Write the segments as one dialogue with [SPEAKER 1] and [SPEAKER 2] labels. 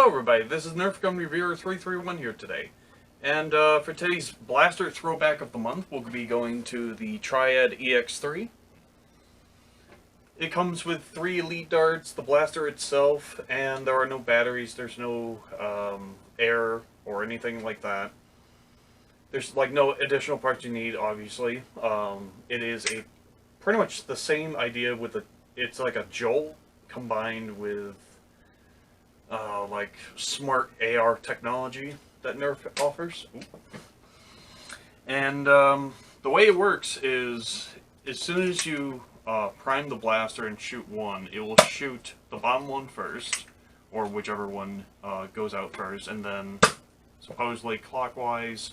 [SPEAKER 1] Hello everybody, this is Nerf Gun Reviewer 331 here today. And for today's blaster throwback of the month, we'll be going to the Triad EX3. It comes with 3 elite darts, the blaster itself, and there are no batteries, there's no air or anything like that. There's like no additional parts you need, obviously. It is pretty much the same idea with it's like a Jolt combined with like smart AR technology that Nerf offers. And the way it works is, as soon as you prime the blaster and shoot one, it will shoot the bottom one first, or whichever one goes out first, and then supposedly clockwise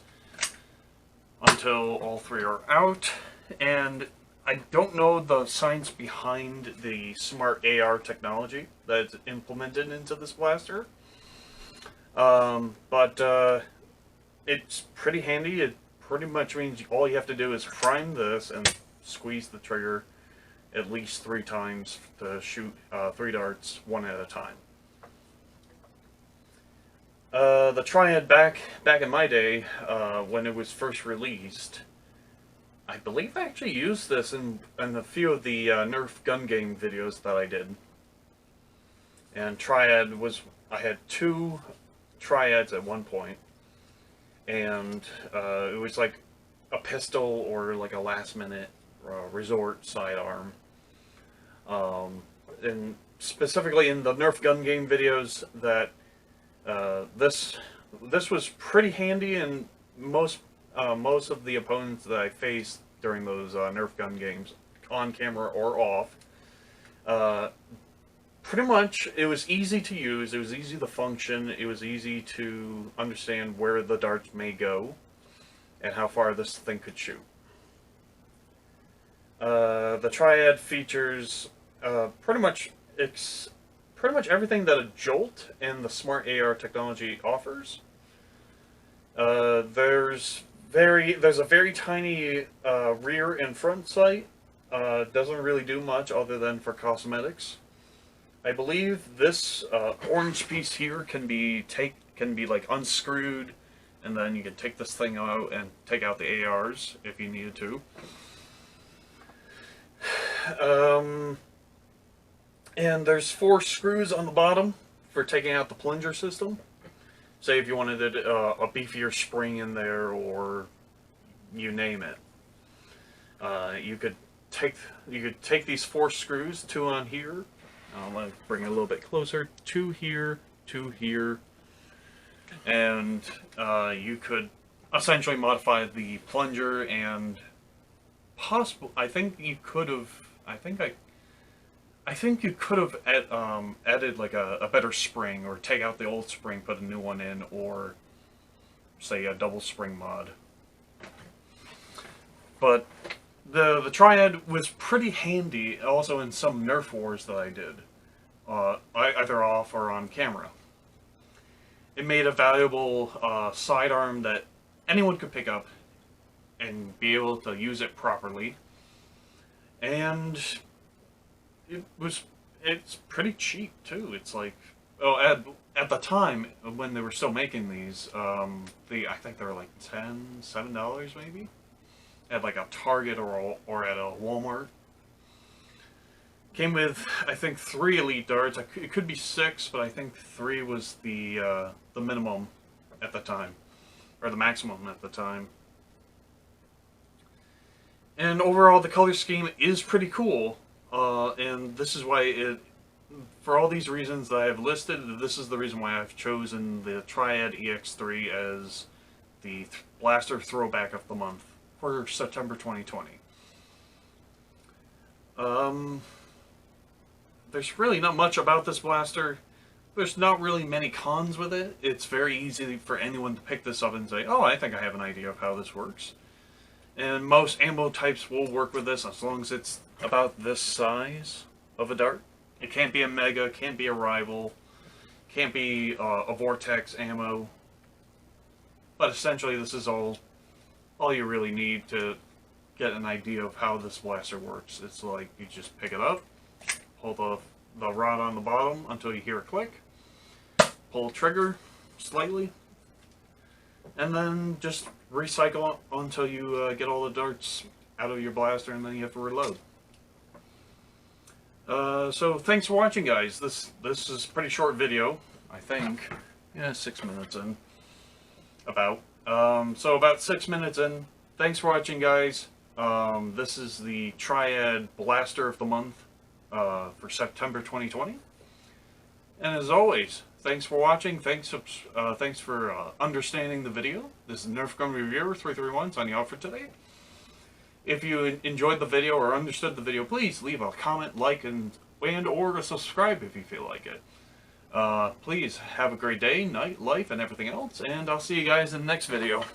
[SPEAKER 1] until all 3 are out. And I don't know the science behind the smart AR technology that's implemented into this blaster, but it's pretty handy. It pretty much means all you have to do is prime this and squeeze the trigger at least 3 times to shoot 3 darts, one at a time. The Triad back in my day, when it was first released, I believe I actually used this in a few of the Nerf gun game videos that I did. And Triad was, I had 2 Triads at one point, and it was like a pistol or like a last minute resort sidearm. And specifically in the Nerf gun game videos, that this was pretty handy, and most of the opponents that I faced during those Nerf gun games, on camera or off, pretty much it was easy to use, it was easy to function, it was easy to understand where the darts may go and how far this thing could shoot. The Triad features pretty much everything that a Jolt and the smart AR technology offers. There's a very tiny rear and front sight. Doesn't really do much other than for cosmetics. I believe this orange piece here can be like unscrewed, and then you can take this thing out and take out the ARs if you needed to. And there's 4 screws on the bottom for taking out the plunger system. Say if you wanted a beefier spring in there, or you name it. You could take these 4 screws, 2 on here. Let me bring it a little bit closer. 2 here, 2 here, and you could essentially modify the plunger, and possibly I think you could have added like a better spring, or take out the old spring, put a new one in, or say a double spring mod. But the Triad was pretty handy also in some Nerf wars that I did, either off or on camera. It made a valuable sidearm that anyone could pick up and be able to use it properly. And it's pretty cheap too. It's like, at the time when they were still making these, I think they were like $7 maybe, at like a Target or at a Walmart. Came with, I think, 3 elite darts. It could be 6, but I think 3 was the minimum at the time, or the maximum at the time. And overall, the color scheme is pretty cool. And this is why for all these reasons that I have listed, this is the reason why I've chosen the Triad EX3 as the blaster throwback of the month for September 2020. There's really not much about this blaster. There's not really many cons with it. It's very easy for anyone to pick this up and say, oh, I think I have an idea of how this works. And most ammo types will work with this as long as it's about this size of a dart. It can't be a Mega, can't be a Rival, can't be a Vortex ammo. But essentially this is all you really need to get an idea of how this blaster works. It's like you just pick it up, pull the rod on the bottom until you hear a click, pull trigger slightly, and then just recycle until you get all the darts out of your blaster, and then you have to reload. So thanks for watching, guys. This is a pretty short video, I think. Yeah, 6 minutes in. About. So about 6 minutes in. Thanks for watching, guys. This is the Triad Blaster of the Month for September 2020. And as always, thanks for watching. Thanks for understanding the video. This is Nerf Gun Reviewer 331 signing off for today. If you enjoyed the video or understood the video, please leave a comment, like, and or subscribe if you feel like it. Please have a great day, night, life, and everything else, and I'll see you guys in the next video.